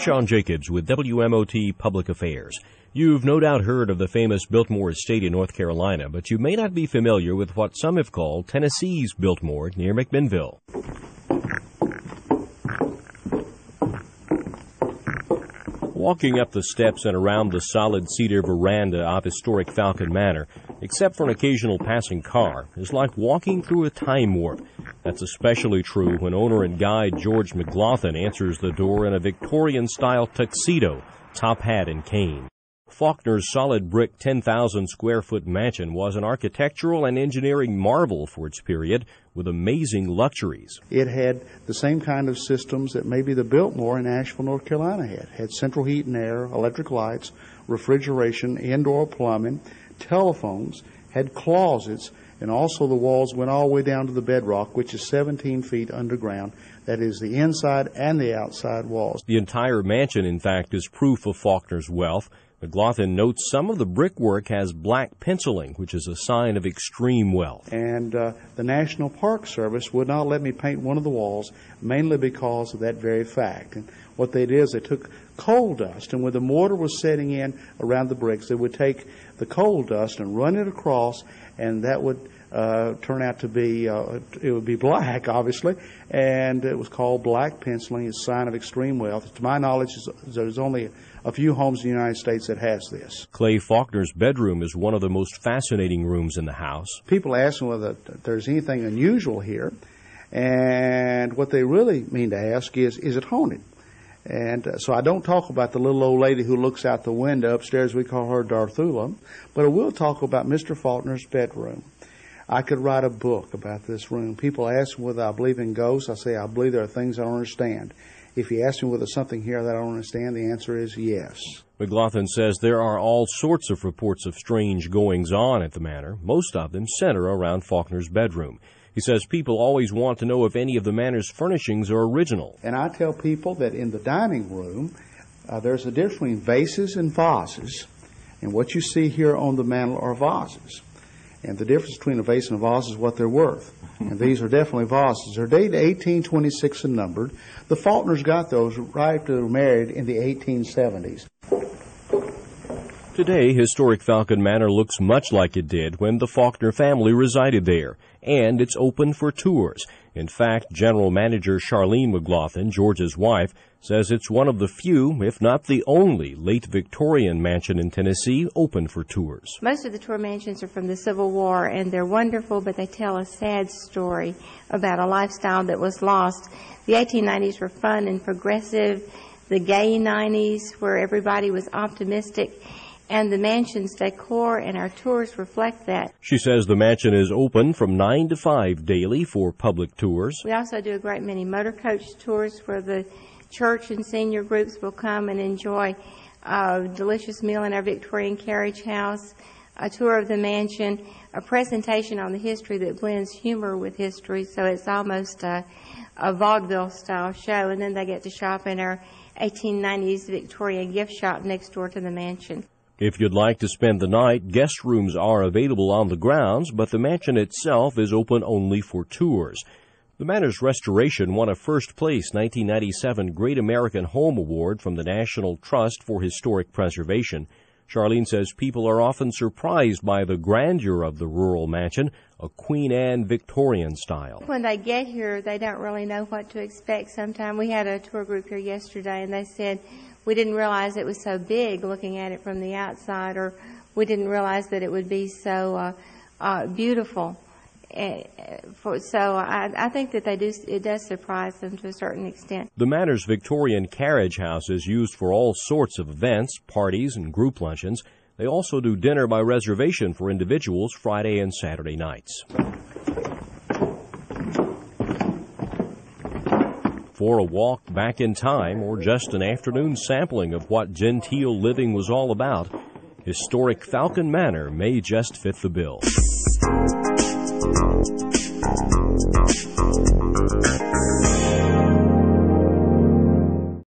Shawn Jacobs with WMOT Public Affairs. You've no doubt heard of the famous Biltmore Estate in North Carolina, but you may not be familiar with what some have called Tennessee's Biltmore near McMinnville. Walking up the steps and around the solid cedar veranda of historic Falcon Manor, except for an occasional passing car, is like walking through a time warp. That's especially true when owner and guide George McLaughlin answers the door in a Victorian-style tuxedo, top hat and cane. Faulkner's solid brick 10,000-square-foot mansion was an architectural and engineering marvel for its period, with amazing luxuries. It had the same kind of systems that maybe the Biltmore in Asheville, North Carolina had. Had central heat and air, electric lights, refrigeration, indoor plumbing, telephones, had closets, and also the walls went all the way down to the bedrock, which is 17 feet underground. That is the inside and the outside walls. The entire mansion, in fact, is proof of Faulkner's wealth. McLaughlin notes some of the brickwork has black penciling, which is a sign of extreme wealth. And the National Park Service would not let me paint one of the walls, mainly because of that very fact. And what they did is they took coal dust, and when the mortar was setting in around the bricks, they would take the coal dust and run it across, and that would turn out to be, it would be black, obviously, and it was called black penciling. It's a sign of extreme wealth. To my knowledge, there's only a few homes in the United States that has this. Clay Faulkner's bedroom is one of the most fascinating rooms in the house. People ask me whether there's anything unusual here, and what they really mean to ask is it haunted? And so I don't talk about the little old lady who looks out the window upstairs. We call her Darthula, but I will talk about Mr. Faulkner's bedroom. I could write a book about this room. People ask me whether I believe in ghosts. I say I believe there are things I don't understand. If you ask me whether there's something here that I don't understand, the answer is yes. McLaughlin says there are all sorts of reports of strange goings-on at the manor. Most of them center around Faulkner's bedroom. He says people always want to know if any of the manor's furnishings are original. And I tell people that in the dining room, there's a difference between vases and vases. And what you see here on the mantel are vases. And the difference between a vase and a vase is what they're worth. And these are definitely vases. They're dated 1826 and numbered. The Faulkners got those right after they were married in the 1870s. Today, historic Falcon Manor looks much like it did when the Faulkner family resided there, and it's open for tours. In fact, General Manager Charlene McLaughlin, George's wife, says it's one of the few, if not the only, late Victorian mansion in Tennessee open for tours. Most of the tour mansions are from the Civil War, and they're wonderful, but they tell a sad story about a lifestyle that was lost. The 1890s were fun and progressive, the gay 90s where everybody was optimistic, and the mansion's decor and our tours reflect that. She says the mansion is open from 9 to 5 daily for public tours. We also do a great many motor coach tours where the church and senior groups will come and enjoy a delicious meal in our Victorian carriage house, a tour of the mansion, a presentation on the history that blends humor with history, so it's almost a vaudeville-style show, and then they get to shop in our 1890s Victorian gift shop next door to the mansion. If you'd like to spend the night, guest rooms are available on the grounds, but the mansion itself is open only for tours. The manor's restoration won a first-place 1997 Great American Home Award from the National Trust for Historic Preservation. Charlene says people are often surprised by the grandeur of the rural mansion, a Queen Anne Victorian style. When they get here, they don't really know what to expect. Sometimes we had a tour group here yesterday, and they said, we didn't realize it was so big looking at it from the outside, or we didn't realize that it would be so beautiful. So I think that it does surprise them to a certain extent. The manor's Victorian carriage house is used for all sorts of events, parties, and group luncheons. They also do dinner by reservation for individuals Friday and Saturday nights. For a walk back in time or just an afternoon sampling of what genteel living was all about, historic Falcon Manor may just fit the bill.